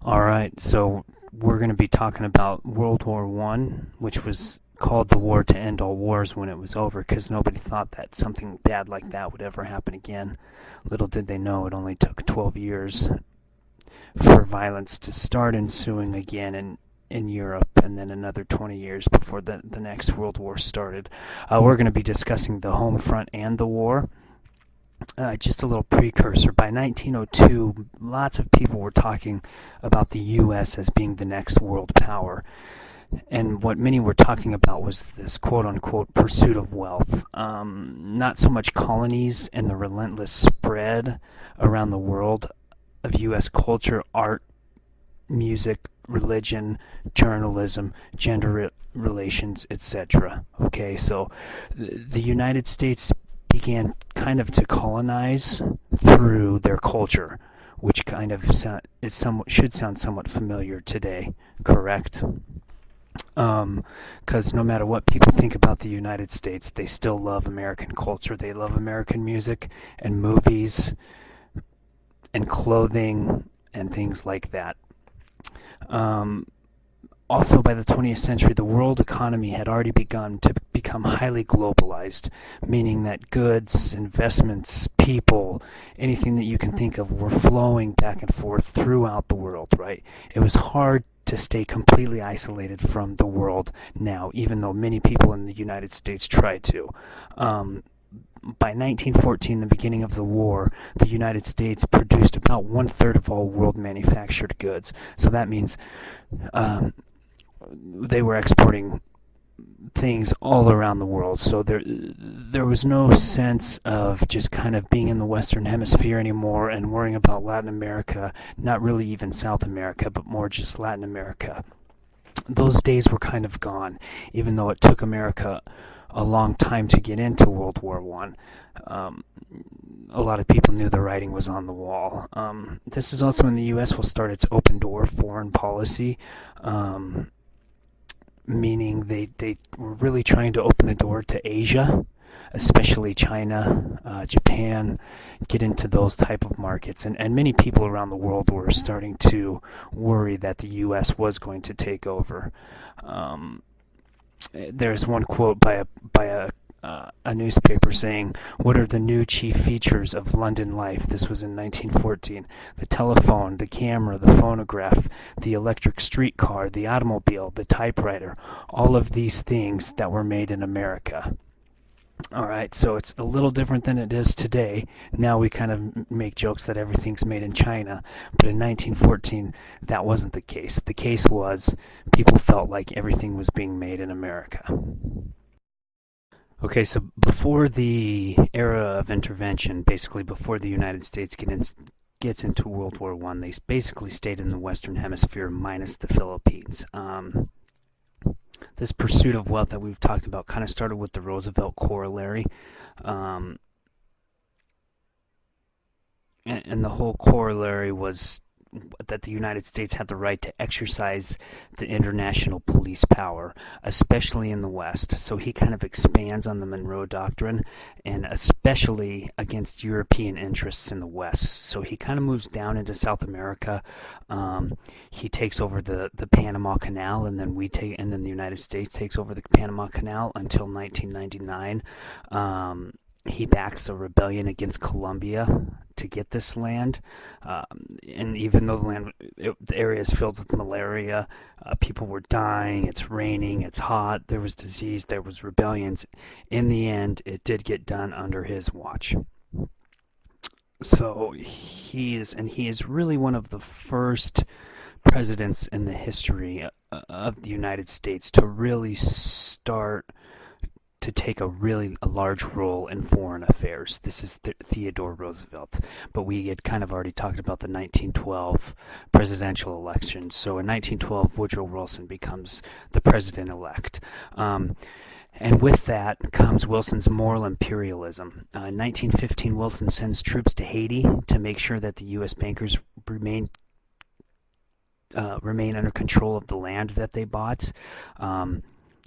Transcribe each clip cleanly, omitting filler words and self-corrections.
All right, so we're going to be talking about World War One, which was called the war to end all wars when it was over, because nobody thought that something bad like that would ever happen again. Little did they know it only took 12 years for violence to start ensuing again in Europe, and then another 20 years before the next World War started. We're going to be discussing the home front and the war. Just a little precursor. By 1902, lots of people were talking about the U.S. as being the next world power. And what many were talking about was this quote-unquote pursuit of wealth. Not so much colonies and the relentless spread around the world of U.S. culture, art, music, religion, journalism, gender relations, etc. Okay, so the United States began kind of to colonize through their culture, which kind of should sound somewhat familiar today, correct? Because no matter what people think about the United States, they still love American culture. They love American music and movies and clothing and things like that. Um, Also, by the 20th century, the world economy had already begun to become highly globalized, meaning that goods, investments, people, anything that you can think of were flowing back and forth throughout the world, right? It was hard to stay completely isolated from the world now, even though many people in the United States try to. By 1914, the beginning of the war, the United States produced about one-third of all world manufactured goods. So that means they were exporting things all around the world. So there was no sense of just kind of being in the Western Hemisphere anymore and worrying about Latin America, not really even South America, but more just Latin America. Those days were kind of gone, even though it took America a long time to get into World War One. A lot of people knew the writing was on the wall. This is also when the U.S. will start its open door foreign policy, meaning they were really trying to open the door to Asia, especially China, Japan, get into those type of markets. And many people around the world were starting to worry that the U.S. was going to take over. There's one quote by a newspaper saying, "What are the new chief features of London life?" This was in 1914. The telephone, the camera, the phonograph, the electric streetcar, the automobile, the typewriter, all of these things that were made in America. All right, so it's a little different than it is today. Now we kind of make jokes that everything's made in China, but in 1914, that wasn't the case. The case was people felt like everything was being made in America. Okay, so before the era of intervention, basically before the United States gets into World War One, they basically stayed in the Western Hemisphere minus the Philippines. This pursuit of wealth that we've talked about kind of started with the Roosevelt corollary. Um, and the whole corollary was that the United States had the right to exercise the international police power, especially in the West. So he kind of expands on the Monroe Doctrine, and especially against European interests in the West. So he kind of moves down into South America. He takes over the Panama Canal, and then the United States takes over the Panama Canal until 1999. He backs a rebellion against Colombia to get this land, and even though the area is filled with malaria, people were dying, it's raining, it's hot, there was disease, there was rebellions. In the end, it did get done under his watch. So he is really one of the first presidents in the history of the United States to really start to take a large role in foreign affairs. This is Theodore Roosevelt, but we had kind of already talked about the 1912 presidential election. So in 1912, Woodrow Wilson becomes the president-elect. And with that comes Wilson's moral imperialism. In 1915, Wilson sends troops to Haiti to make sure that the U.S. bankers remain under control of the land that they bought.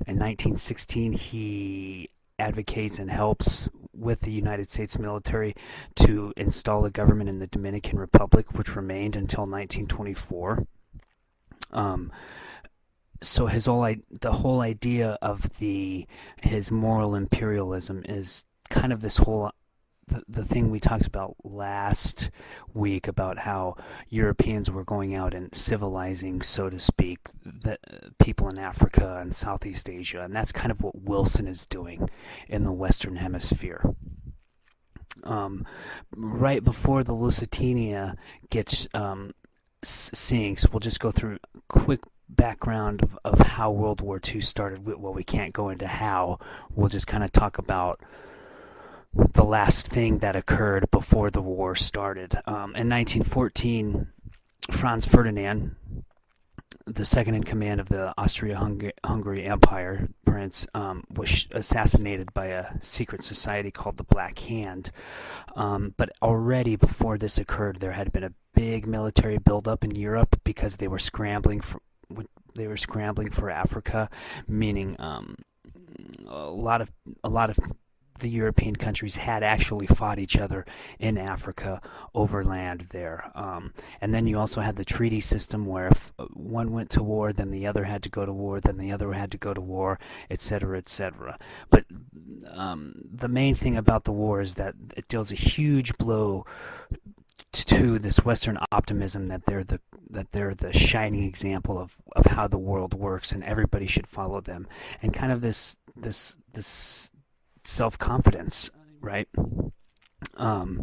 In 1916, he advocates and helps with the United States military to install a government in the Dominican Republic, which remained until 1924. Um, so the whole idea of his moral imperialism is kind of this whole the thing we talked about last week about how Europeans were going out and civilizing, so to speak, the people in Africa and Southeast Asia, and that's kind of what Wilson is doing in the Western Hemisphere. Um, right before the Lusitania gets sinks, we'll just go through a quick background of how World War II started. Well, we can't go into how. We'll just kind of talk about the last thing that occurred before the war started. In 1914, Franz Ferdinand, the second in command of the Austria-Hungary Empire, Prince, was assassinated by a secret society called the Black Hand. But already before this occurred, there had been a big military buildup in Europe because they were scrambling for Africa, meaning a lot of the European countries had actually fought each other in Africa overland there. And then you also had the treaty system where if one went to war, then the other had to go to war, then the other had to go to war, etc., etc. But the main thing about the war is that it deals a huge blow to this Western optimism that they're the shining example of how the world works and everybody should follow them, and kind of this self-confidence, right? Um,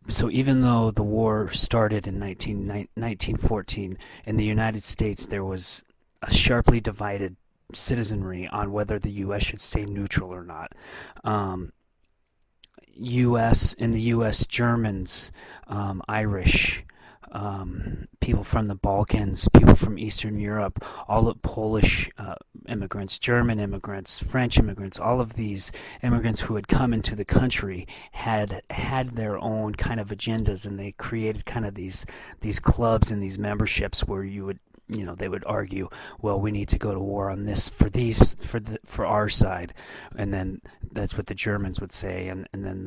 so even though the war started in 1914, in the United States there was a sharply divided citizenry on whether the U.S. should stay neutral or not. Um, in the U.S., Germans, Irish, people from the Balkans, people from Eastern Europe, all of Polish immigrants, German immigrants, French immigrants, all of these immigrants who had come into the country had their own kind of agendas, and they created kind of these clubs and these memberships where they would argue, well, we need to go to war on this for our side, and then that's what the Germans would say, and then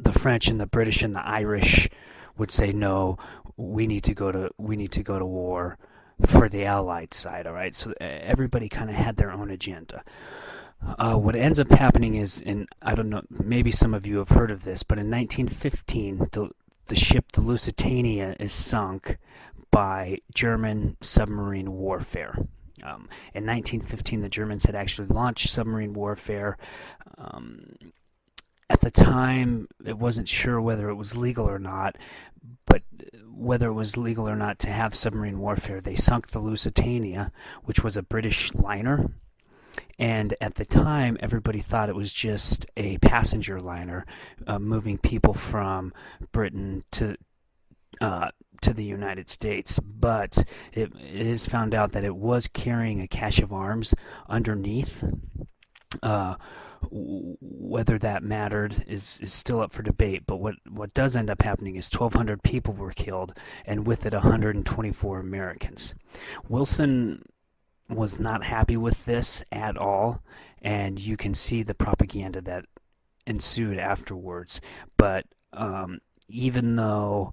the French and the British and the Irish would say, no, we need to go to war for the Allied side. All right, so everybody kind of had their own agenda. What ends up happening is, I don't know, maybe some of you have heard of this, but in 1915, the ship the Lusitania is sunk by German submarine warfare. In 1915, the Germans had actually launched submarine warfare. At the time, it wasn't sure whether it was legal or not, but whether it was legal or not to have submarine warfare, they sunk the Lusitania, which was a British liner. And at the time, everybody thought it was just a passenger liner moving people from Britain to the United States, but it is found out that it was carrying a cache of arms underneath. Whether that mattered is still up for debate, but what does end up happening is 1,200 people were killed, and with it 124 Americans. Wilson was not happy with this at all, and you can see the propaganda that ensued afterwards. But even though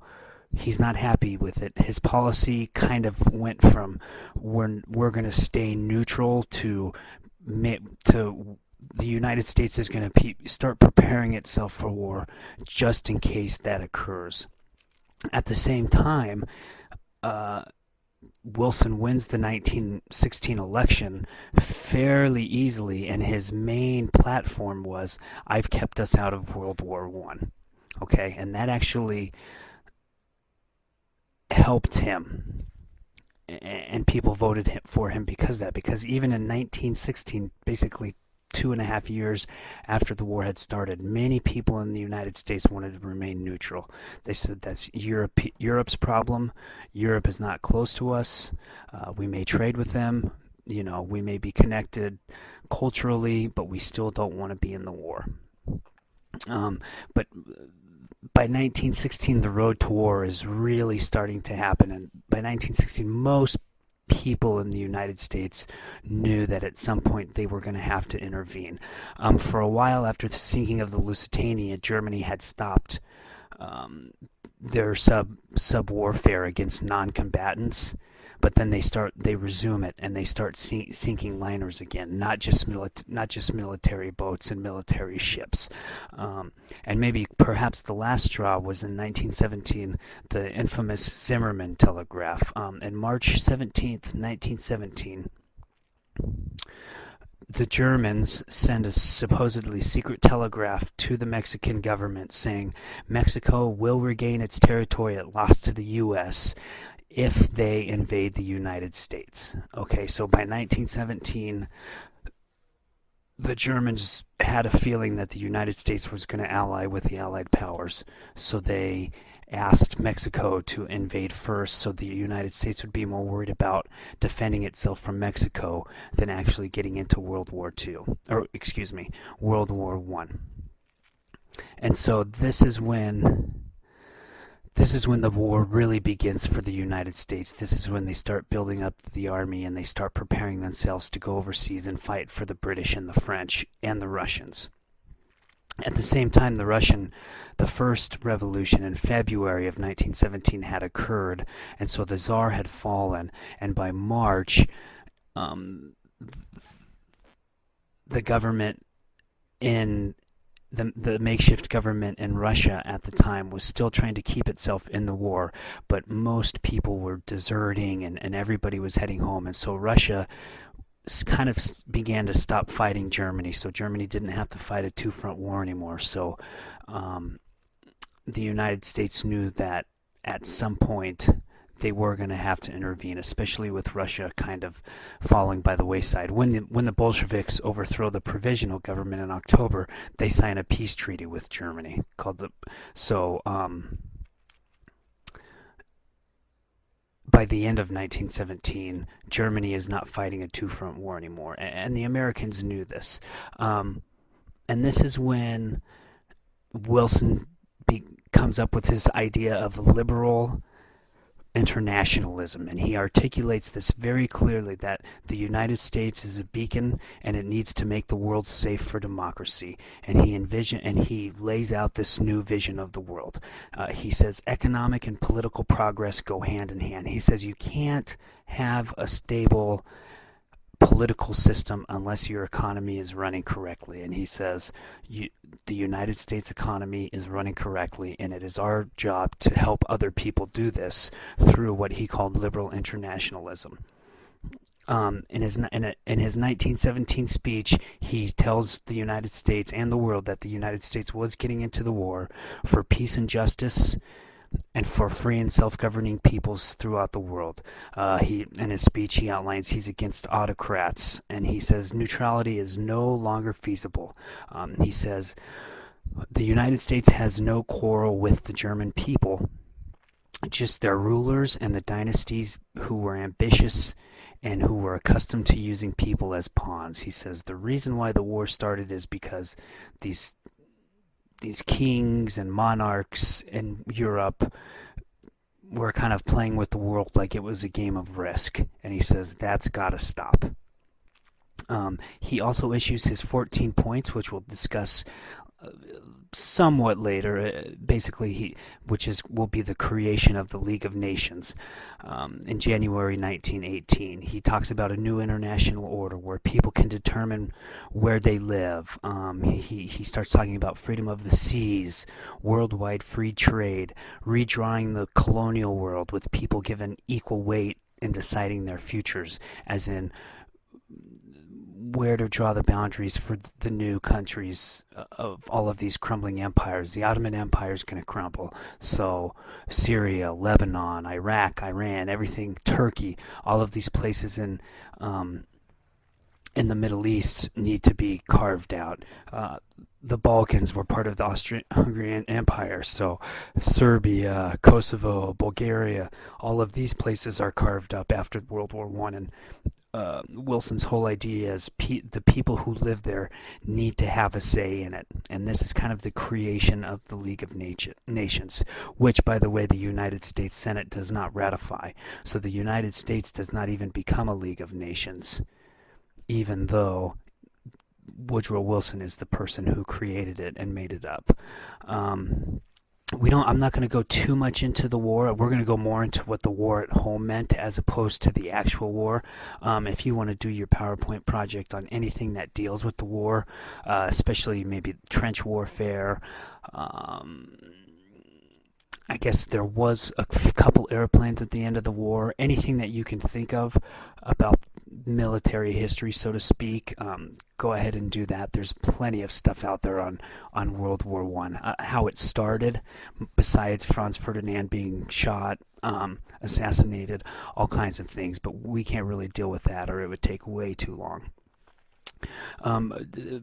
he's not happy with it, his policy kind of went from we're going to stay neutral to the United States is going to start preparing itself for war just in case that occurs. At the same time, Wilson wins the 1916 election fairly easily, and his main platform was, I've kept us out of World War I. Okay, and that actually helped him, and people voted for him because even in 1916, basically 2.5 years after the war had started, many people in the United States wanted to remain neutral. They said that's Europe's problem. Europe is not close to us. We may trade with them. We may be connected culturally, but we still don't want to be in the war. But by 1916, the road to war is really starting to happen, and by 1916, most people in the United States knew that at some point they were going to have to intervene. For a while after the sinking of the Lusitania, Germany had stopped their sub warfare against non-combatants, but then they resume it and they start sinking liners again, not just military boats and military ships. And maybe perhaps the last straw was in 1917, the infamous Zimmermann telegraph. In March 17th, 1917, the Germans send a supposedly secret telegraph to the Mexican government saying Mexico will regain its territory it lost to the U.S. if they invade the United States. Okay, so by 1917, the Germans had a feeling that the United States was going to ally with the Allied powers, so they asked Mexico to invade first so the United States would be more worried about defending itself from Mexico than actually getting into World War II, or excuse me, World War I. And so this is when the war really begins for the United States. This is when they start building up the army and they start preparing themselves to go overseas and fight for the British and the French and the Russians. At the same time, the first revolution in February of 1917 had occurred, and so the Tsar had fallen, and by March, the government in the makeshift government in Russia at the time was still trying to keep itself in the war, but most people were deserting and everybody was heading home, and so Russia kind of began to stop fighting Germany, so Germany didn't have to fight a two-front war anymore. So the United States knew that at some point they were going to have to intervene, especially with Russia kind of falling by the wayside. When the Bolsheviks overthrow the provisional government in October, they sign a peace treaty with Germany by the end of 1917, Germany is not fighting a two-front war anymore, and the Americans knew this. And this is when Wilson comes up with his idea of liberal internationalism, and he articulates this very clearly, that the United States is a beacon and it needs to make the world safe for democracy, and he lays out this new vision of the world. He says economic and political progress go hand in hand. He says you can't have a stable political system unless your economy is running correctly, and he says the United States economy is running correctly, and it is our job to help other people do this through what he called liberal internationalism. In his 1917 speech, he tells the United States and the world that the United States was getting into the war for peace and justice and for free and self-governing peoples throughout the world. In his speech, he outlines he's against autocrats, and he says neutrality is no longer feasible. He says the United States has no quarrel with the German people, just their rulers and the dynasties who were ambitious and who were accustomed to using people as pawns. He says the reason why the war started is because these kings and monarchs in Europe were kind of playing with the world like it was a game of Risk, and he says that's got to stop. He also issues his 14 points, which we'll discuss somewhat later. Basically, will be the creation of the League of Nations in January 1918. He talks about a new international order where people can determine where they live. He starts talking about freedom of the seas, worldwide free trade, redrawing the colonial world with people given equal weight in deciding their futures, as in where to draw the boundaries for the new countries of all of these crumbling empires. The Ottoman Empire is going to crumble, so Syria, Lebanon, Iraq, Iran, everything, Turkey, all of these places in the Middle East need to be carved out. The Balkans were part of the Austro-Hungarian Empire, so Serbia, Kosovo, Bulgaria, all of these places are carved up after World War I, and Wilson's whole idea is the people who live there need to have a say in it, and this is kind of the creation of the League of Nations, which, by the way, the United States Senate does not ratify. So the United States does not even become a League of Nations, even though Woodrow Wilson is the person who created it and made it up. I'm not going to go too much into the war. We're going to go more into what the war at home meant as opposed to the actual war. If you want to do your PowerPoint project on anything that deals with the war, especially maybe trench warfare, um, I guess there was a couple airplanes at the end of the war. Anything that you can think of about military history, so to speak, go ahead and do that. There's plenty of stuff out there on World War One, how it started, besides Franz Ferdinand being shot, assassinated, all kinds of things. But we can't really deal with that, or it would take way too long. Um,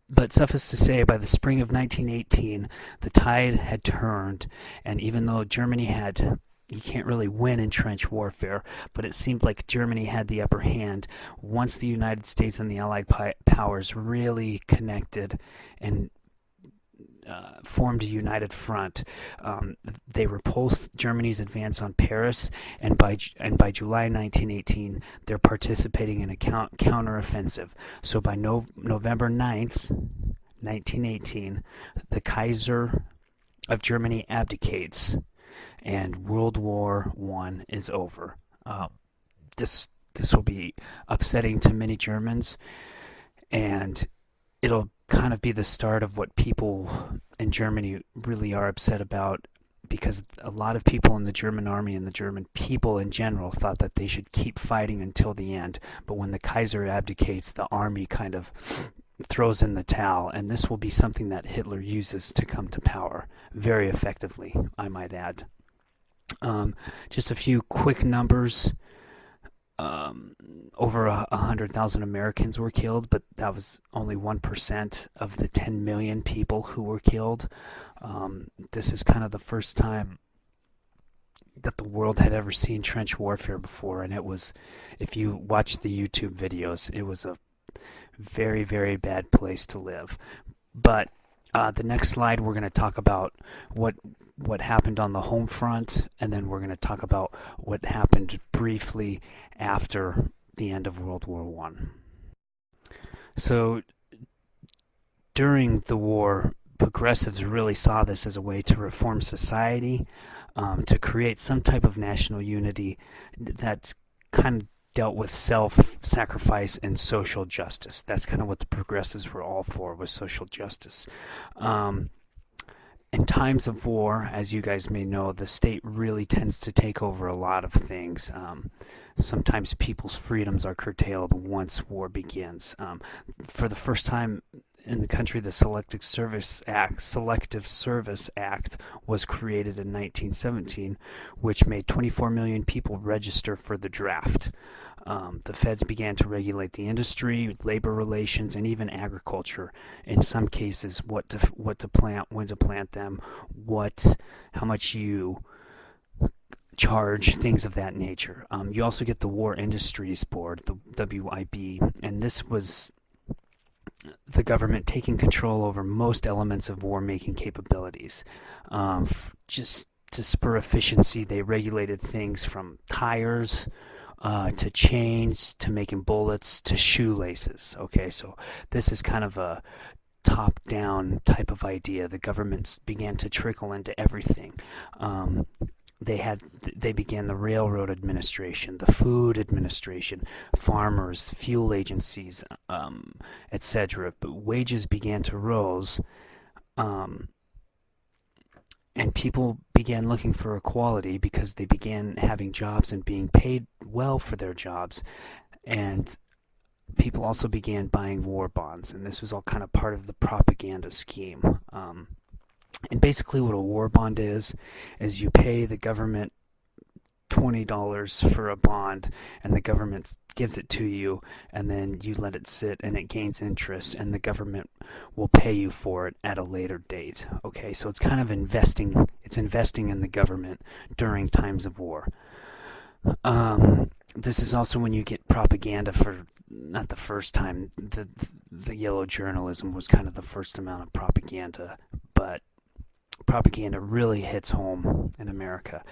but suffice to say, by the spring of 1918, the tide had turned, and even though you can't really win in trench warfare, but it seemed like Germany had the upper hand once the United States and the Allied powers really connected and formed a united front. They repulsed Germany's advance on Paris, and by July 1918, they're participating in a counteroffensive. So by November 9th, 1918, the Kaiser of Germany abdicates, and World War One is over. This will be upsetting to many Germans, and it'll kind of be the start of what people in Germany really are upset about, because a lot of people in the German army and the German people in general thought that they should keep fighting until the end. But when the Kaiser abdicates, the army kind of throws in the towel, and this will be something that Hitler uses to come to power very effectively, I might add. Just a few quick numbers. Over 100,000 Americans were killed, but that was only 1% of the 10 million people who were killed. This is kind of the first time that the world had ever seen trench warfare before, and it was, if you watch the YouTube videos, it was a very, very bad place to live. But the next slide, we're going to talk about what happened on the home front, and then we're going to talk about what happened briefly after the end of World War One. So during the war, progressives really saw this as a way to reform society, to create some type of national unity that's kind of dealt with self-sacrifice and social justice. That's kind of what the progressives were all for, was social justice. In times of war, as you guys may know, the state really tends to take over a lot of things. Sometimes people's freedoms are curtailed once war begins. For the first time in the country, the Selective Service Act was created in 1917, which made 24 million people register for the draft. The feds began to regulate the industry, labor relations, and even agriculture. In some cases, what to plant, when to plant them, how much you charge, things of that nature. You also get the War Industries Board, the WIB, and this was the government taking control over most elements of war-making capabilities. Just to spur efficiency, they regulated things from tires to chains, to making bullets, to shoelaces. Okay, so this is kind of a top-down type of idea. The governments began to trickle into everything. They began the railroad administration, the food administration, farmers, fuel agencies, etc. But wages began to rise, and people began looking for equality because they began having jobs and being paid well for their jobs. And people also began buying war bonds, and this was all kind of part of the propaganda scheme. And basically what a war bond is you pay the government $20 for a bond, and the government gives it to you, and then you let it sit and it gains interest, and the government will pay you for it at a later date. Okay, so it's kind of investing in the government during times of war. This is also when you get propaganda for, not the first time, the yellow journalism was kind of the first amount of propaganda, but propaganda really hits home in America,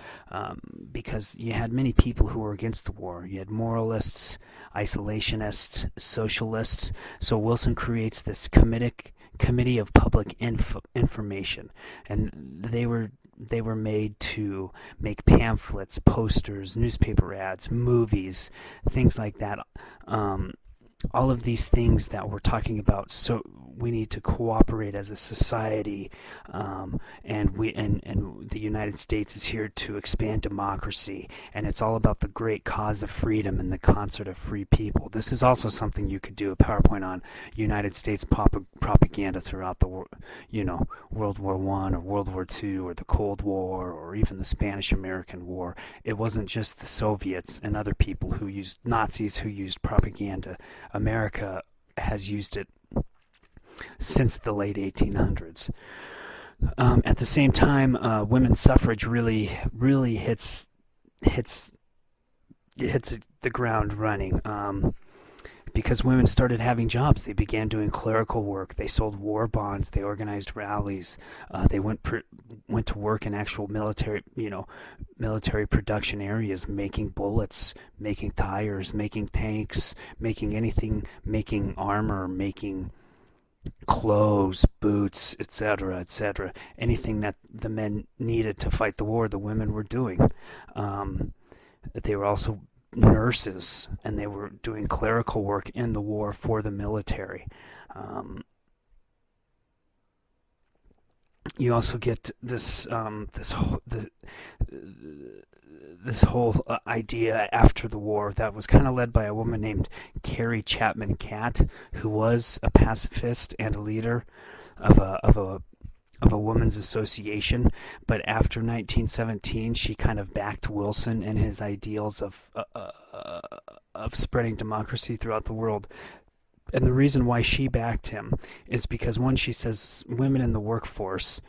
because you had many people who were against the war. You had moralists, isolationists, socialists. So Wilson creates this committee of public information, and they were they were made to make pamphlets, posters, newspaper ads, movies, things like that. Um, all of these things that we're talking about, so we need to cooperate as a society, and the United States is here to expand democracy, and it's all about the great cause of freedom and the concert of free people. This is also something you could do a PowerPoint on: United States propaganda throughout the world, World War I or World War II or the Cold War or even the Spanish-American War. It wasn't just the Soviets and other people who used Nazis who used propaganda. America has used it since the late 1800s. At the same time, women's suffrage really hits the ground running. Because women started having jobs. They began doing clerical work. They sold war bonds. They organized rallies. They went to work in actual military production areas, making bullets, making tires, making tanks, making anything, making armor, making clothes, boots, etc., etc. Anything that the men needed to fight the war, the women were doing. They were also nurses, and they were doing clerical work in the war for the military. You also get this this whole idea after the war that was kind of led by a woman named Carrie Chapman Catt, who was a pacifist and a leader of a women's association, but after 1917 she kind of backed Wilson and his ideals of spreading democracy throughout the world. And the reason why she backed him is because, one, she says women in the workforce,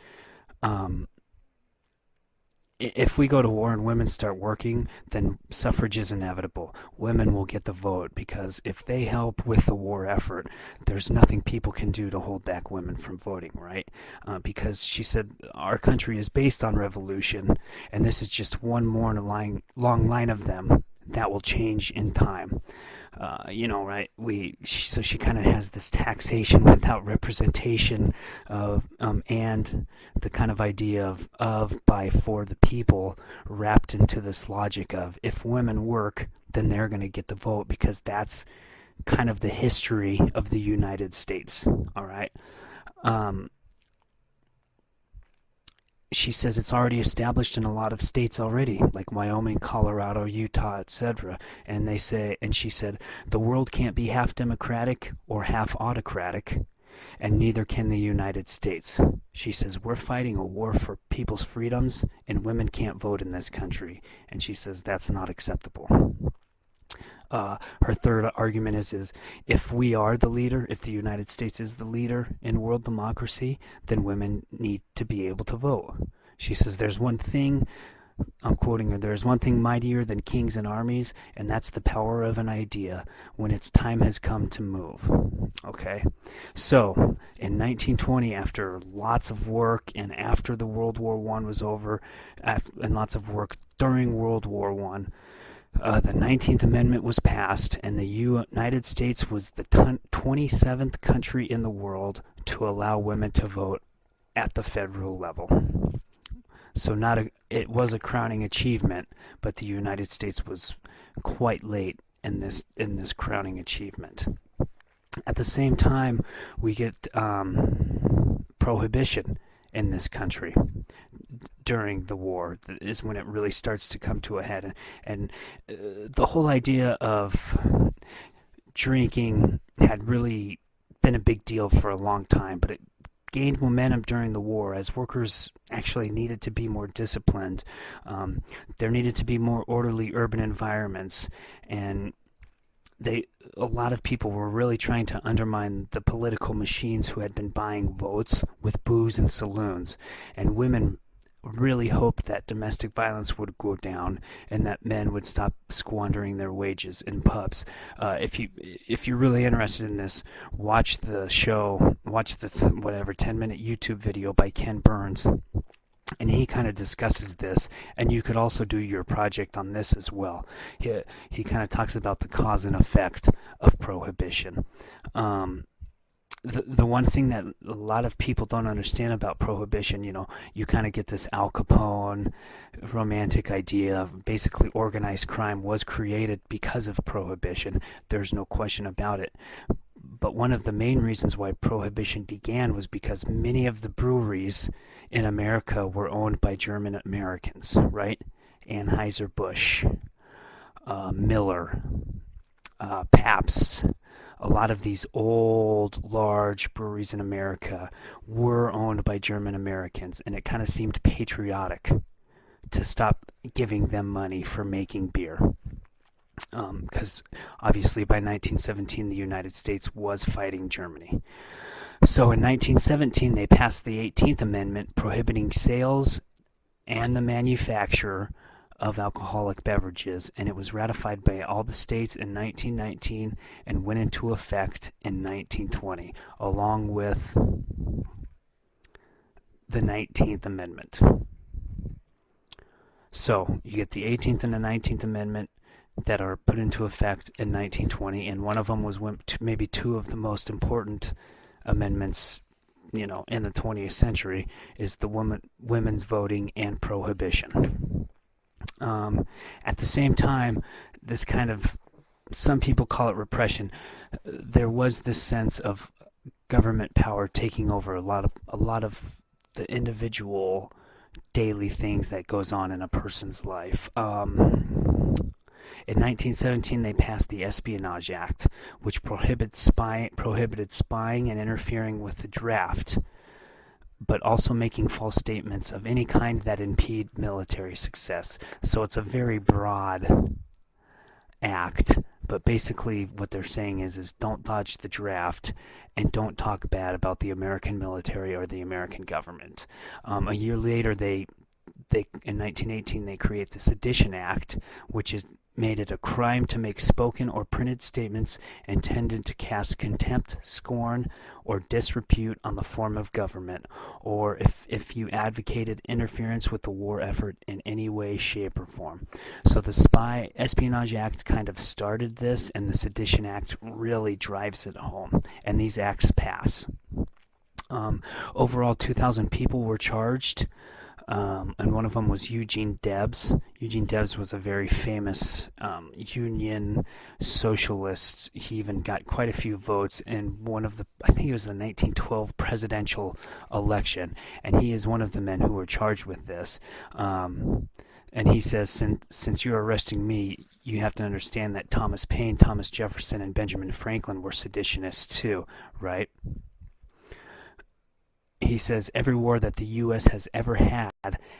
if we go to war and women start working, then suffrage is inevitable. Women will get the vote, because if they help with the war effort, there's nothing people can do to hold back women from voting, right? Because she said our country is based on revolution, and this is just one more in a long line of them that will change in time. Right? So she kind of has this taxation without representation and the kind of idea of, by, for the people, wrapped into this logic of, if women work, then they're going to get the vote, because that's kind of the history of the United States. All right. She says it's already established in a lot of states already, like Wyoming, Colorado, Utah, etc. And she said, the world can't be half democratic or half autocratic, and neither can the United States. She says, we're fighting a war for people's freedoms, and women can't vote in this country. And she says that's not acceptable. Her third argument is if we are the leader, if the United States is the leader in world democracy, then women need to be able to vote. She says there's one thing, I'm quoting her, there's one thing mightier than kings and armies, and that's the power of an idea when its time has come to move. Okay, so in 1920, after lots of work and after the World War I was over, and lots of work during World War I, the 19th Amendment was passed, and the United States was the 27th country in the world to allow women to vote at the federal level. So it was a crowning achievement, but the United States was quite late in this crowning achievement. At the same time, we get prohibition in this country. During the war is when it really starts to come to a head, and the whole idea of drinking had really been a big deal for a long time, but it gained momentum during the war as workers actually needed to be more disciplined. There needed to be more orderly urban environments, and a lot of people were really trying to undermine the political machines who had been buying votes with booze and saloons, and women really hoped that domestic violence would go down and that men would stop squandering their wages in pubs. If you're really interested in this, watch the 10-minute YouTube video by Ken Burns, and he kind of discusses this, and you could also do your project on this as well. He kind of talks about the cause and effect of prohibition. the one thing that a lot of people don't understand about prohibition, you kind of get this Al Capone romantic idea of basically organized crime was created because of prohibition. There's no question about it. But one of the main reasons why prohibition began was because many of the breweries in America were owned by German Americans, right? Anheuser-Busch, Miller, Pabst. A lot of these old, large breweries in America were owned by German Americans, and it kind of seemed patriotic to stop giving them money for making beer. Because obviously by 1917 the United States was fighting Germany. So in 1917 they passed the 18th Amendment prohibiting sales and the manufacture of alcoholic beverages, and it was ratified by all the states in 1919 and went into effect in 1920, along with the 19th Amendment. So you get the 18th and the 19th Amendment that are put into effect in 1920, and one of them was maybe two of the most important amendments, in the 20th century, is the women's voting and prohibition. At the same time, this kind of, some people call it repression. There was this sense of government power taking over a lot of the individual daily things that goes on in a person's life. In 1917, they passed the Espionage Act, which prohibited spying and interfering with the draft, but also making false statements of any kind that impede military success. So it's a very broad act, but basically what they're saying is don't dodge the draft and don't talk bad about the American military or the American government. A year later, in 1918, they create the Sedition Act, which made it a crime to make spoken or printed statements intended to cast contempt, scorn, or disrepute on the form of government, or if you advocated interference with the war effort in any way, shape, or form. So the Espionage Act kind of started this, and the Sedition Act really drives it home, and these acts pass. Overall, 2,000 people were charged. And one of them was Eugene Debs. Eugene Debs was a very famous Union socialist. He even got quite a few votes in I think it was the 1912 presidential election, and he is one of the men who were charged with this. And he says, since you're arresting me, you have to understand that Thomas Paine, Thomas Jefferson, and Benjamin Franklin were seditionists too, right? He says, every war that the U.S. has ever had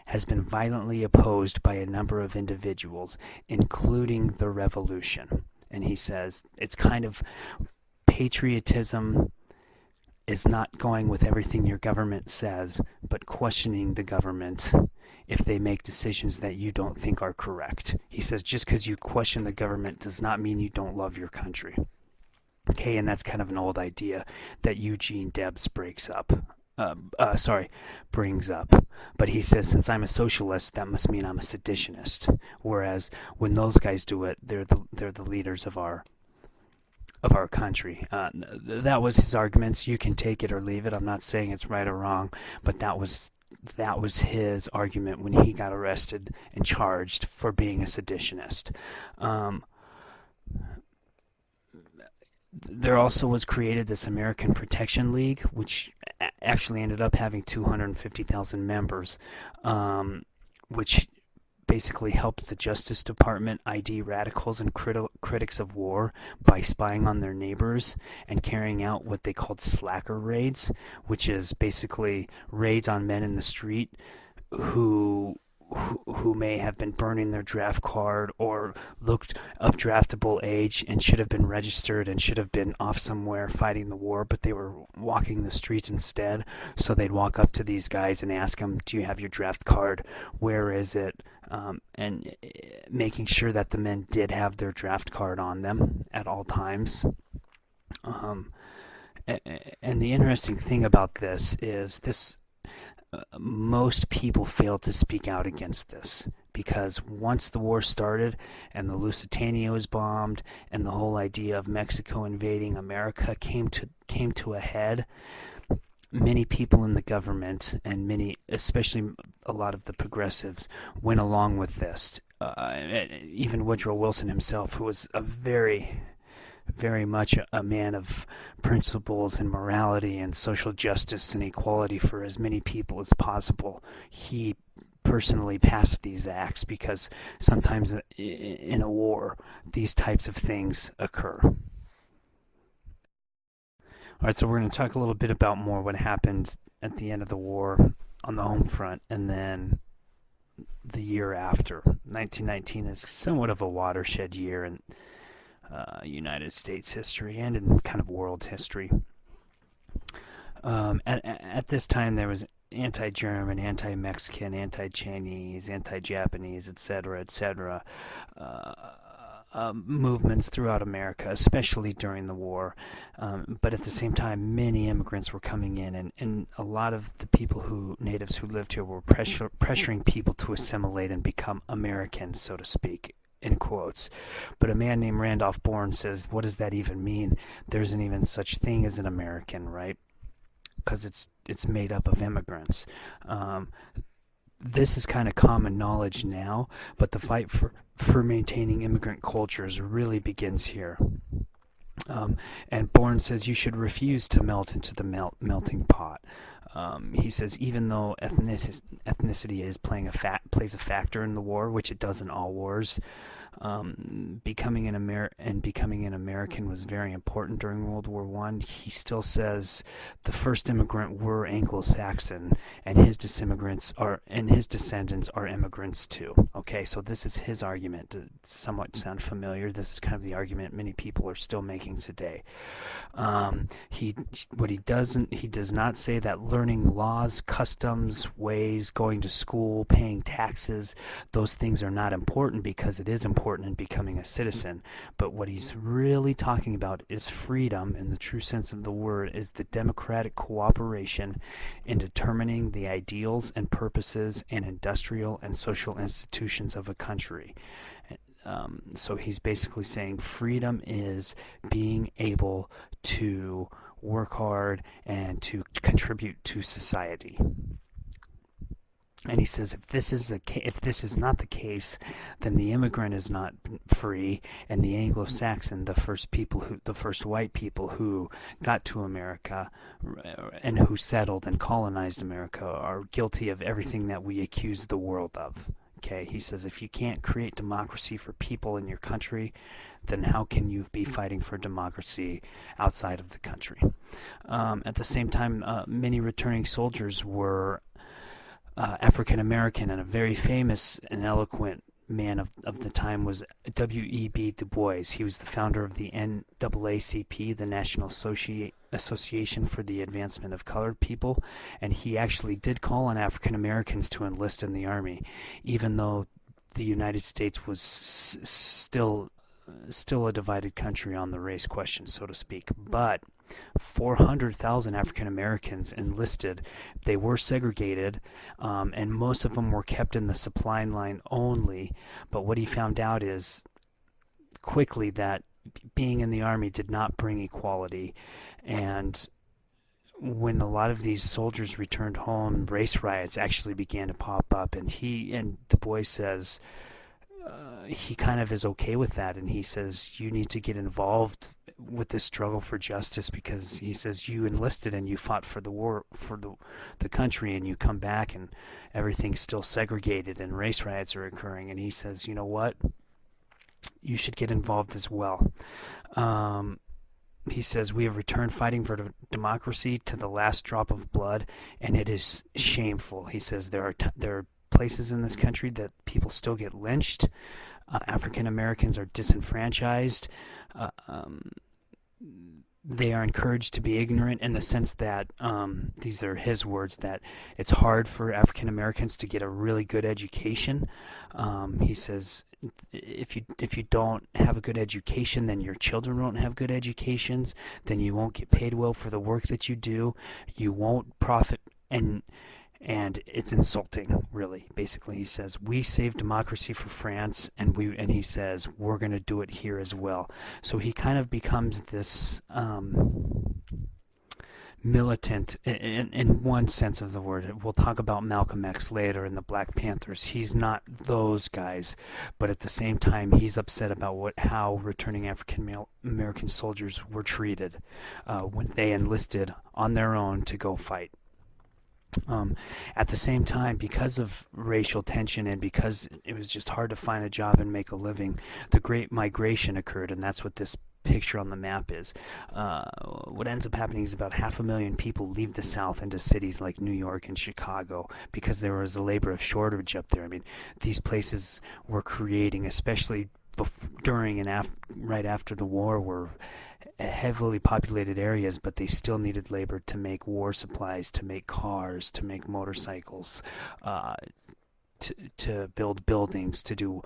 has been violently opposed by a number of individuals, including the Revolution. And he says, it's kind of patriotism is not going with everything your government says, but questioning the government if they make decisions that you don't think are correct. He says, just because you question the government does not mean you don't love your country. Okay, and that's kind of an old idea that Eugene Debs brings up. But he says, since I'm a socialist, that must mean I'm a seditionist. Whereas when those guys do it, they're the leaders of our country. That was his arguments. You can take it or leave it. I'm not saying it's right or wrong, but that was his argument when he got arrested and charged for being a seditionist. There also was created this American Protection League, which actually ended up having 250,000 members, which basically helped the Justice Department ID radicals and critics of war by spying on their neighbors and carrying out what they called slacker raids, which is basically raids on men in the street who may have been burning their draft card or looked of draftable age and should have been registered and should have been off somewhere fighting the war, but they were walking the streets instead. So they'd walk up to these guys and ask them, do you have your draft card? Where is it? And making sure that the men did have their draft card on them at all times. And the interesting thing about this is most people fail to speak out against this because once the war started and the Lusitania was bombed and the whole idea of Mexico invading America came to a head, many people in the government and many, especially a lot of the progressives, went along with this. Even Woodrow Wilson himself, who was a very much a man of principles and morality and social justice and equality for as many people as possible, he personally passed these acts because sometimes in a war these types of things occur. All right, so we're going to talk a little bit about more what happened at the end of the war on the home front, and then the year after. 1919 is somewhat of a watershed year in United States history and in kind of world history. At this time, there was anti-German, anti-Mexican, anti-Chinese, anti-Japanese, etc., movements throughout America, especially during the war. But at the same time, many immigrants were coming in, and a lot of the natives who lived here were pressuring people to assimilate and become Americans, so to speak, in quotes. But a man named Randolph Bourne says, what does that even mean? There isn't even such thing as an American, right? Because it's made up of immigrants. This is kind of common knowledge now, but the fight for maintaining immigrant cultures really begins here. And Bourne says you should refuse to melt into the melting pot. He says even though ethnicity plays a factor in the war, which it does in all wars, becoming an American was very important during World War I. He still says the first immigrant were Anglo-Saxon, and his descendants are immigrants too. Okay, so this is his argument. To somewhat sound familiar, this is kind of the argument many people are still making today. He does not say that learning laws, customs, ways, going to school, paying taxes, those things are not important, because it is important in becoming a citizen. But what he's really talking about is freedom, in the true sense of the word, is the democratic cooperation in determining the ideals and purposes and industrial and social institutions of a country. So he's basically saying freedom is being able to work hard and to contribute to society. And he says if this is not the case, then the immigrant is not free, and the Anglo-Saxon, the first white people who got to America and who settled and colonized America, are guilty of everything that we accuse the world of. Okay, he says if you can't create democracy for people in your country, then how can you be fighting for democracy outside of the country? At the same time, many returning soldiers were African American, and a very famous and eloquent man of the time was W.E.B. Du Bois. He was the founder of the NAACP, the National Association for the Advancement of Colored People, and he actually did call on African Americans to enlist in the Army, even though the United States was still a divided country on the race question, so to speak. But 400,000 African Americans enlisted. They were segregated, and most of them were kept in the supply line only. But what he found out is quickly that being in the Army did not bring equality. And when a lot of these soldiers returned home, race riots actually began to pop up. And Du Bois says he kind of is okay with that, and he says you need to get involved with this struggle for justice, because he says you enlisted and you fought for the war, for the country, and you come back and everything's still segregated and race riots are occurring. And he says, you know what, you should get involved as well. He says we have returned fighting for democracy to the last drop of blood, and it is shameful. He says there are places in this country that people still get lynched. African Americans are disenfranchised. They are encouraged to be ignorant, in the sense that these are his words, that it's hard for African Americans to get a really good education. He says if you don't have a good education, then your children won't have good educations, then you won't get paid well for the work that you do, you won't profit, and and it's insulting, really. Basically, he says we saved democracy for France, and he says we're going to do it here as well. So he kind of becomes this militant in one sense of the word. We'll talk about Malcolm X later and the Black Panthers. He's not those guys, but at the same time, he's upset about how returning African American soldiers were treated when they enlisted on their own to go fight. At the same time, because of racial tension and because it was just hard to find a job and make a living, the Great Migration occurred, and that's what this picture on the map is. What ends up happening is about 500,000 people leave the South into cities like New York and Chicago because there was a labor shortage up there. I mean, these places were creating, especially during and right after the war, were heavily populated areas, but they still needed labor to make war supplies, to make cars, to make motorcycles, uh, to build buildings, to do.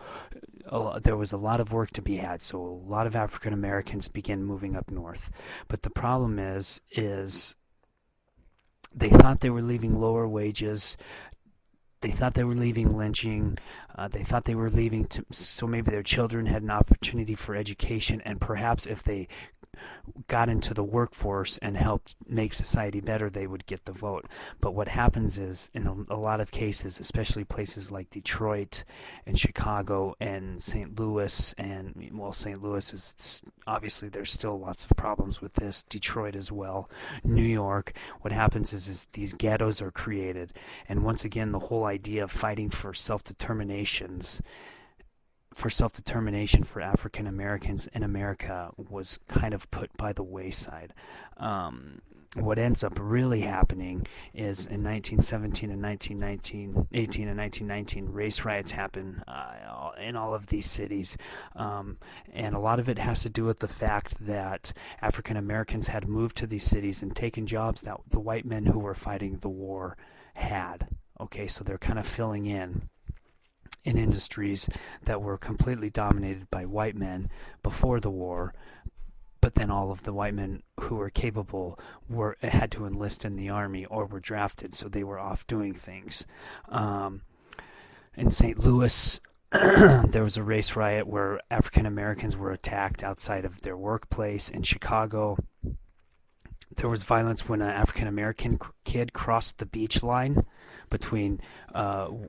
There was a lot of work to be had, so a lot of African Americans began moving up north. But the problem is they thought they were leaving lower wages. They thought they were leaving lynching. They thought they were leaving so maybe their children had an opportunity for education, and perhaps if they got into the workforce and helped make society better, they would get the vote. But what happens is, in a lot of cases, especially places like Detroit and Chicago and St. Louis, and well, St. Louis is obviously there's still lots of problems with this. Detroit as well, New York. What happens is these ghettos are created, and once again, the whole idea of fighting for self-determination for African Americans in America was kind of put by the wayside. What ends up really happening is in 1917 and 1918 and 1919, race riots happen in all of these cities. And a lot of it has to do with the fact that African Americans had moved to these cities and taken jobs that the white men who were fighting the war had. Okay, so they're kind of filling in industries that were completely dominated by white men before the war, but then all of the white men who were capable had to enlist in the army or were drafted, so they were off doing things. In St. Louis, there was a race riot where African Americans were attacked outside of their workplace. In Chicago, there was violence when an African American kid crossed the beach line between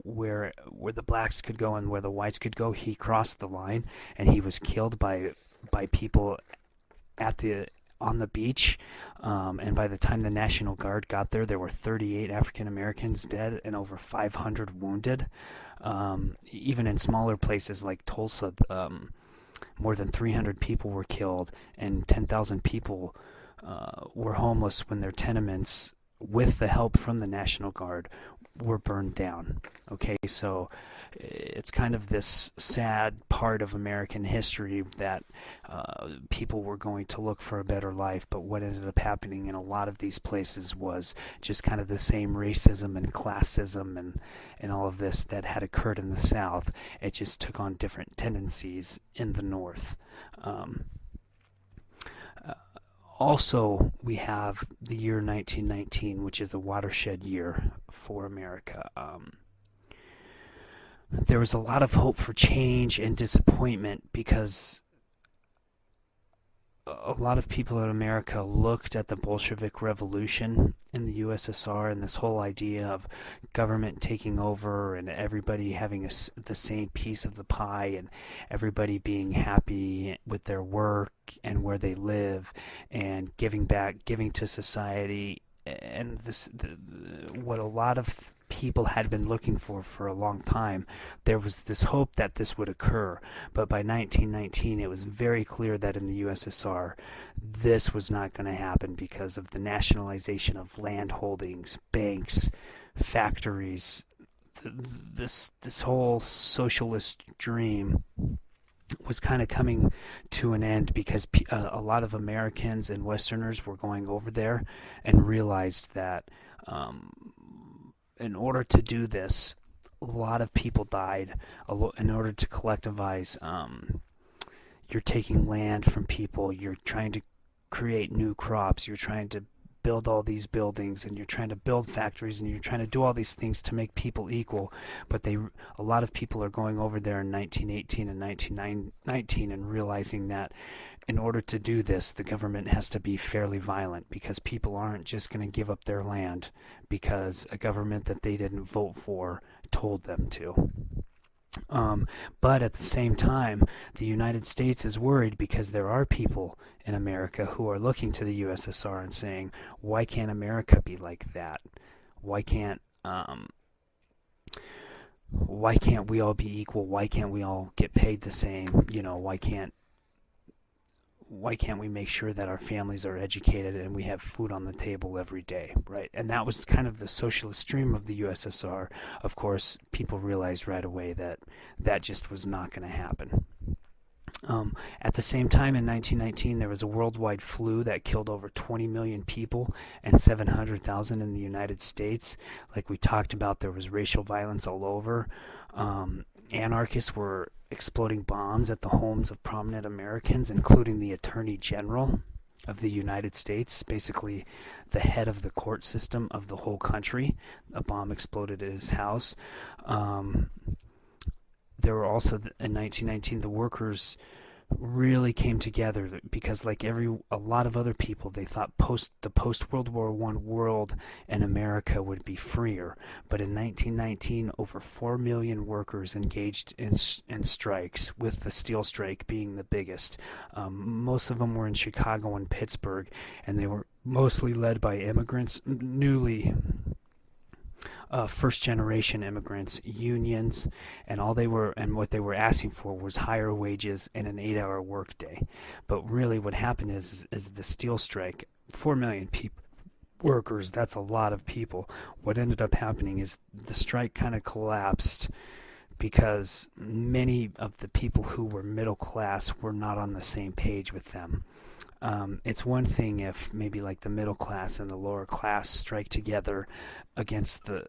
where the blacks could go and where the whites could go. He crossed the line and he was killed by people on the beach. And by the time the National Guard got there, there were 38 African Americans dead and over 500 wounded. Even in smaller places like Tulsa, more than 300 people were killed and 10,000 people were homeless when their tenements, with the help from the National Guard, were burned down. Okay, so it's kind of this sad part of American history that people were going to look for a better life, but what ended up happening in a lot of these places was just kind of the same racism and classism and all of this that had occurred in the South. It just took on different tendencies in the North. Also, we have the year 1919, which is a watershed year for America. There was a lot of hope for change and disappointment because a lot of people in America looked at the Bolshevik Revolution in the USSR and this whole idea of government taking over and everybody having the same piece of the pie and everybody being happy with their work and where they live and giving to society. And what a lot of people had been looking for a long time, there was this hope that this would occur. But by 1919, it was very clear that in the USSR, this was not going to happen because of the nationalization of land holdings, banks, factories. This whole socialist dream was kind of coming to an end because a lot of Americans and Westerners were going over there and realized that in order to do this, a lot of people died. In order to collectivize, you're taking land from people, you're trying to create new crops, you're trying to build all these buildings, and you're trying to build factories, and you're trying to do all these things to make people equal. But a lot of people are going over there in 1918 and 1919 and realizing that in order to do this, the government has to be fairly violent, because people aren't just going to give up their land because a government that they didn't vote for told them to. But at the same time, the United States is worried because there are people in America who are looking to the USSR and saying, why can't America be like that? Why can't we all be equal? Why can't we all get paid the same? Why can't we make sure that our families are educated and we have food on the table every day, right? And that was kind of the socialist dream of the USSR. Of course, people realized right away that that just was not going to happen. At the same time, in 1919, there was a worldwide flu that killed over 20 million people and 700,000 in the United States. Like we talked about, there was racial violence all over. Anarchists were exploding bombs at the homes of prominent Americans, including the Attorney General of the United States, basically the head of the court system of the whole country. A bomb exploded at his house. There were also, in 1919, the workers really came together because, like a lot of other people, they thought the post-World War I world and America would be freer. But in 1919, over 4 million workers engaged in strikes, with the steel strike being the biggest. Most of them were in Chicago and Pittsburgh, and they were mostly led by immigrants, newly first-generation immigrants, unions, and what they were asking for was higher wages and an 8-hour workday. But really, what happened is the steel strike, 4 million workers, that's a lot of people. What ended up happening is the strike kind of collapsed because many of the people who were middle class were not on the same page with them. It's one thing if maybe like the middle class and the lower class strike together against the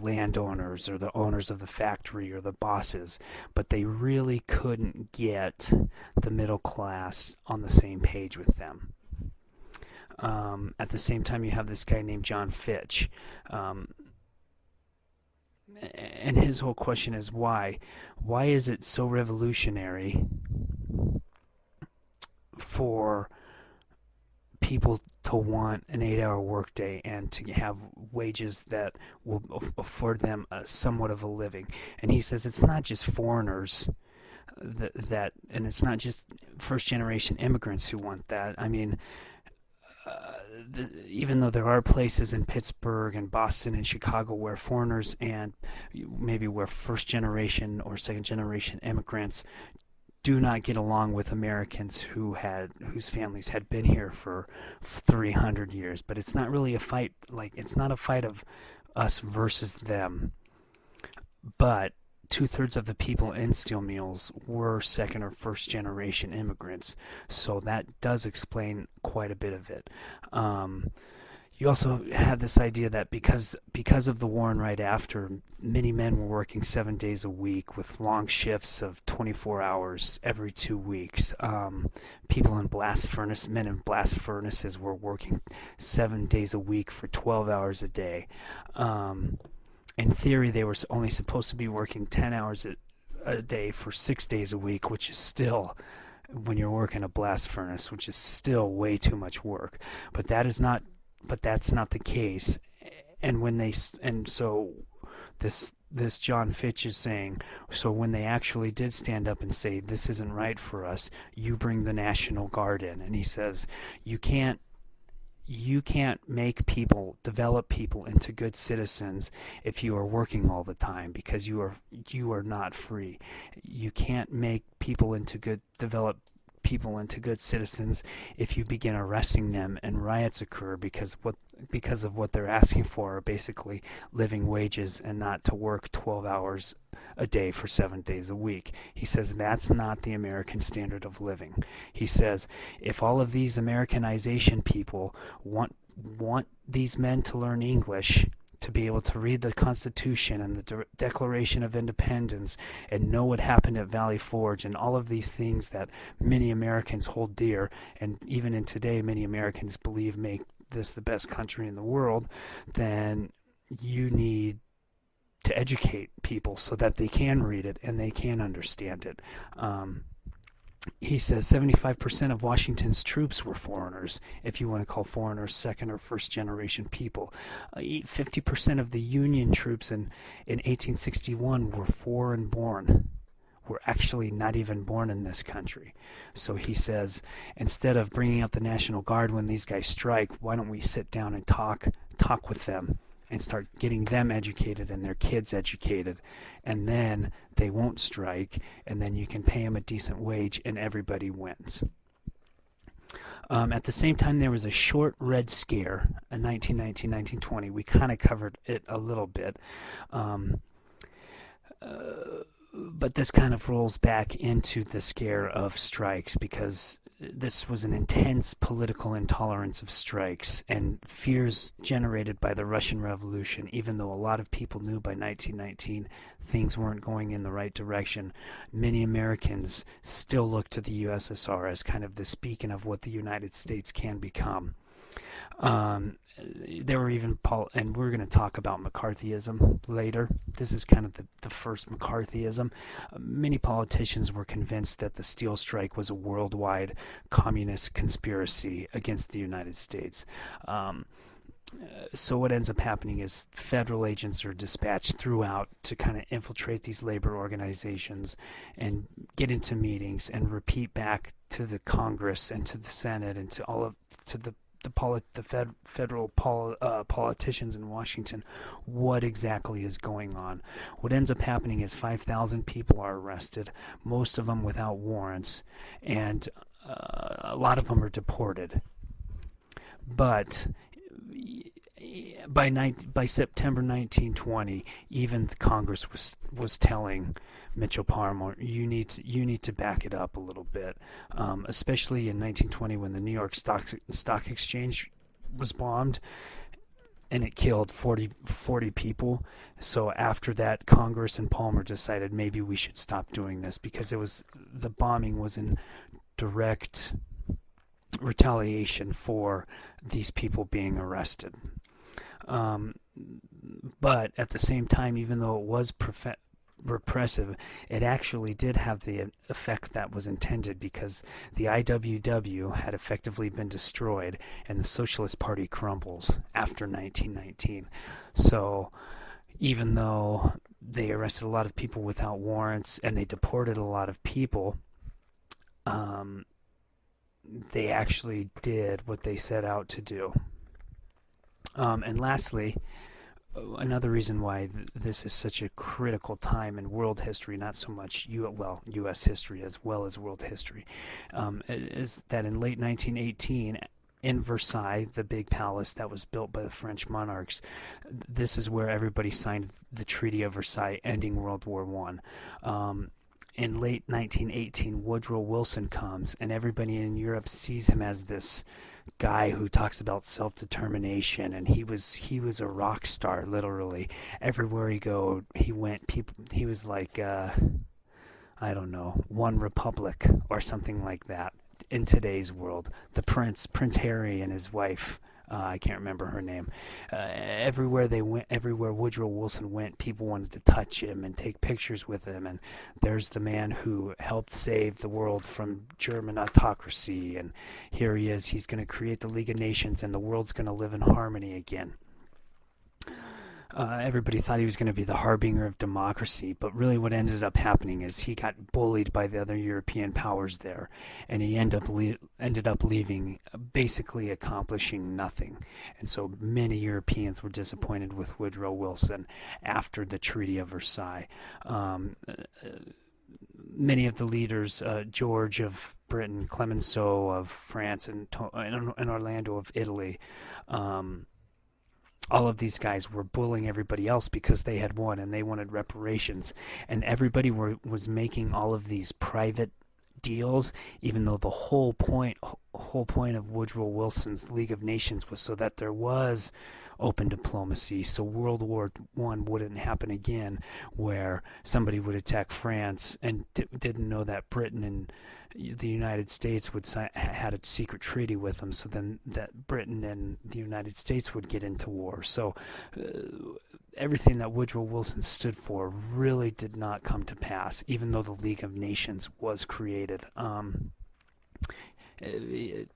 landowners or the owners of the factory or the bosses, but they really couldn't get the middle class on the same page with them. At the same time, you have this guy named John Fitch. And his whole question is why? Why is it so revolutionary for people to want an 8-hour workday and to have wages that will afford them somewhat of a living? And he says it's not just foreigners and it's not just first-generation immigrants who want that. I mean, even though there are places in Pittsburgh and Boston and Chicago where foreigners and maybe where first-generation or second-generation immigrants do not get along with Americans whose families had been here for 300 years, but it's not really a fight. Like, it's not a fight of us versus them. But 2/3 of the people in steel mills were second or first generation immigrants, so that does explain quite a bit of it. You also have this idea that because of the war and right after, many men were working 7 days a week with long shifts of 24 hours every 2 weeks. Men in blast furnaces were working 7 days a week for 12 hours a day. In theory, they were only supposed to be working 10 hours a day for 6 days a week, which is still, when you're working a blast furnace, which is still way too much work. But that's not the case. And so this John Fitch is saying, so when they actually did stand up and say this isn't right for us, you bring the National Guard in. And he says you can't develop people into good citizens if you are working all the time, because you are not free. You can't develop people into good citizens if you begin arresting them and riots occur because of what they're asking for are basically living wages and not to work 12 hours a day for 7 days a week. He says that's not the American standard of living. He says if all of these Americanization people want these men to learn English, to be able to read the Constitution and the Declaration of Independence and know what happened at Valley Forge and all of these things that many Americans hold dear, and even in today many Americans believe make this the best country in the world, then you need to educate people so that they can read it and they can understand it. He says 75% of Washington's troops were foreigners, if you want to call foreigners second or first generation people. 50% of the Union troops in 1861 were foreign born, were actually not even born in this country. So he says, instead of bringing out the National Guard when these guys strike, why don't we sit down and talk with them and start getting them educated and their kids educated, and then they won't strike, and then you can pay them a decent wage and everybody wins. At the same time, there was a short Red Scare in 1919, 1920. We kind of covered it a little bit. But this kind of rolls back into the scare of strikes, because this was an intense political intolerance of strikes and fears generated by the Russian Revolution. Even though a lot of people knew by 1919 things weren't going in the right direction, many Americans still looked to the USSR as kind of this beacon of what the United States can become. There were even, and we're going to talk about McCarthyism later. This is kind of the first McCarthyism. Many politicians were convinced that the steel strike was a worldwide communist conspiracy against the United States. So what ends up happening is federal agents are dispatched throughout to kind of infiltrate these labor organizations and get into meetings and repeat back to the Congress and to the Senate and to the federal politicians in Washington what exactly is going on. What ends up happening is 5,000 people are arrested, most of them without warrants, and a lot of them are deported. But by September 1920, even the Congress was telling Mitchell Palmer, you need to back it up a little bit, especially in 1920 when the New York Stock Exchange was bombed and it killed 40 people. So after that, Congress and Palmer decided maybe we should stop doing this, because the bombing was in direct retaliation for these people being arrested. But at the same time, even though it was repressive, it actually did have the effect that was intended, because the IWW had effectively been destroyed and the Socialist Party crumbles after 1919. So even though they arrested a lot of people without warrants and they deported a lot of people, they actually did what they set out to do. And lastly, another reason why this is such a critical time in world history, not so much U.S. history as well as world history, is that in late 1918, in Versailles, the big palace that was built by the French monarchs, this is where everybody signed the Treaty of Versailles, ending World War I. In late 1918, Woodrow Wilson comes, and everybody in Europe sees him as this guy who talks about self-determination, and he was a rock star, literally. Everywhere he went, he was like, I don't know, One Republic or something like that in today's world. The Prince Harry and his wife, I can't remember her name. Everywhere Woodrow Wilson went, people wanted to touch him and take pictures with him. And there's the man who helped save the world from German autocracy. And here he is. He's going to create the League of Nations, and the world's going to live in harmony again. Everybody thought he was going to be the harbinger of democracy, but really what ended up happening is he got bullied by the other European powers there, and he ended up leaving, basically accomplishing nothing. And so many Europeans were disappointed with Woodrow Wilson after the Treaty of Versailles. Many of the leaders, George of Britain, Clemenceau of France, and Orlando of Italy, all of these guys were bullying everybody else because they had won and they wanted reparations. And everybody was making all of these private deals, even though the whole point whole point of Woodrow Wilson's League of Nations was so that there was open diplomacy, so World War One wouldn't happen again, where somebody would attack France and didn't know that Britain and the United States would had a secret treaty with them, so then that Britain and the United States would get into war. So everything that Woodrow Wilson stood for really did not come to pass, even though the League of Nations was created. It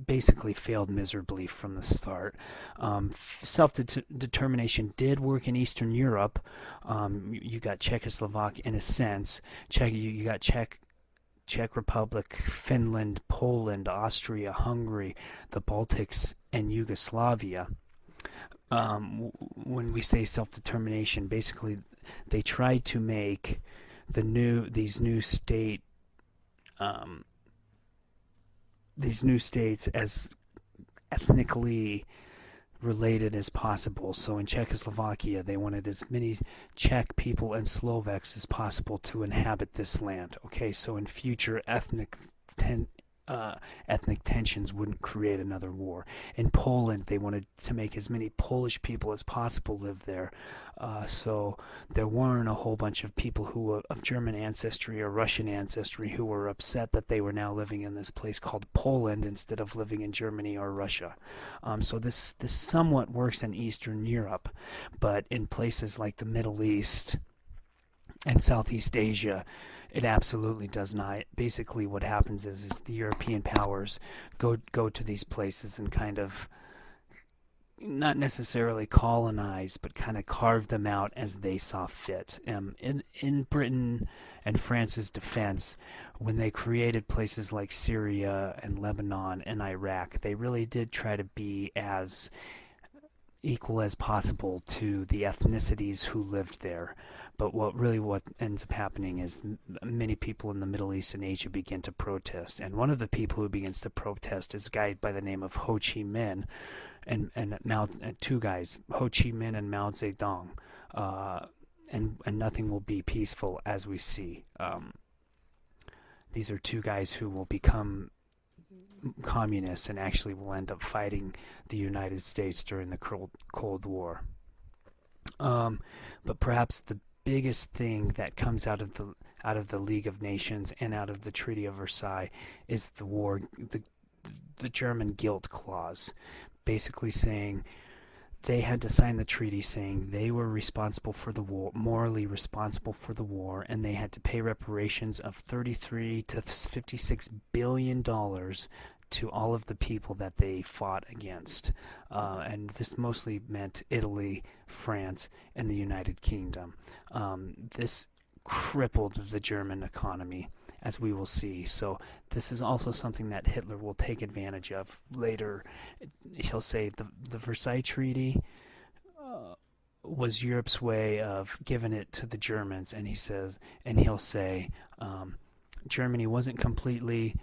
basically failed miserably from the start. Self-determination did work in Eastern Europe. You got Czechoslovakia in a sense. You got Czech Republic, Finland, Poland, Austria, Hungary, the Baltics, and Yugoslavia. When we say self-determination, basically they tried to make these new states as ethnically related as possible. So in Czechoslovakia, they wanted as many Czech people and Slovaks as possible to inhabit this land. Okay, so in future ethnic tensions wouldn't create another war. In Poland, they wanted to make as many Polish people as possible live there. So there weren't a whole bunch of people who were of German ancestry or Russian ancestry who were upset that they were now living in this place called Poland instead of living in Germany or Russia. So this somewhat works in Eastern Europe, but in places like the Middle East and Southeast Asia, it absolutely does not. Basically, what happens is the European powers go to these places and kind of not necessarily colonize, but kind of carve them out as they saw fit. In Britain and France's defense, when they created places like Syria and Lebanon and Iraq, they really did try to be as equal as possible to the ethnicities who lived there. But what ends up happening is many people in the Middle East and Asia begin to protest. And one of the people who begins to protest is a guy by the name of Ho Chi Minh and two guys, Ho Chi Minh and Mao Zedong. And nothing will be peaceful as we see. These are two guys who will become communists and actually will end up fighting the United States during the Cold War. But perhaps the biggest thing that comes out of the League of Nations and out of the Treaty of Versailles is the German guilt clause, basically saying they had to sign the treaty saying they were responsible for the war, morally responsible for the war, and they had to pay reparations of $33 to $56 billion to all of the people that they fought against. And this mostly meant Italy, France, and the United Kingdom. This crippled the German economy, as we will see. So this is also something that Hitler will take advantage of later. He'll say the Versailles Treaty was Europe's way of giving it to the Germans, and he'll say Germany wasn't completely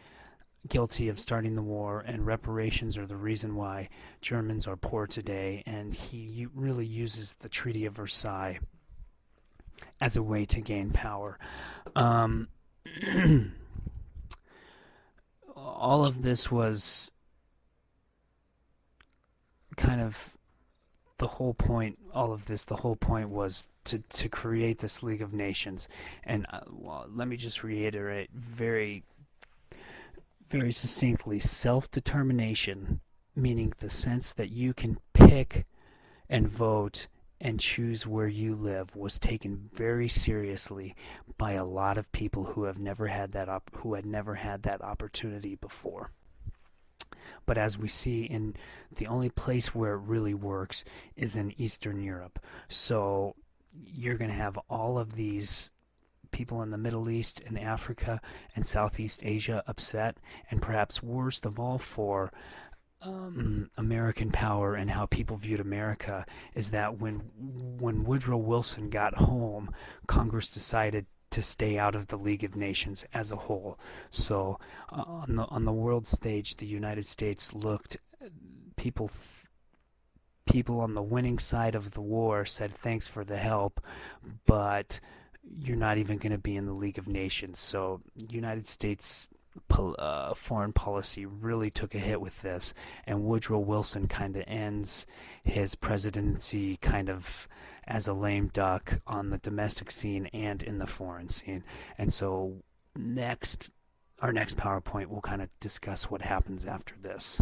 guilty of starting the war, and reparations are the reason why Germans are poor today. And he really uses the Treaty of Versailles as a way to gain power. All of this was kind of the whole point. The whole point was to create this League of Nations. And let me just reiterate very succinctly, self-determination, meaning the sense that you can pick and vote and choose where you live, was taken very seriously by a lot of people who had never had that opportunity before. But as we see, in the only place where it really works is in Eastern Europe. So you're going to have all of these people in the Middle East and Africa and Southeast Asia upset, and perhaps worst of all for American power and how people viewed America is that when Woodrow Wilson got home, Congress decided to stay out of the League of Nations as a whole. So on the world stage, the United States looked people on the winning side of the war said thanks for the help, but you're not even going to be in the League of Nations. So United States foreign policy really took a hit with this, and Woodrow Wilson kind of ends his presidency kind of as a lame duck on the domestic scene and in the foreign scene. And so our next PowerPoint will kind of discuss what happens after this.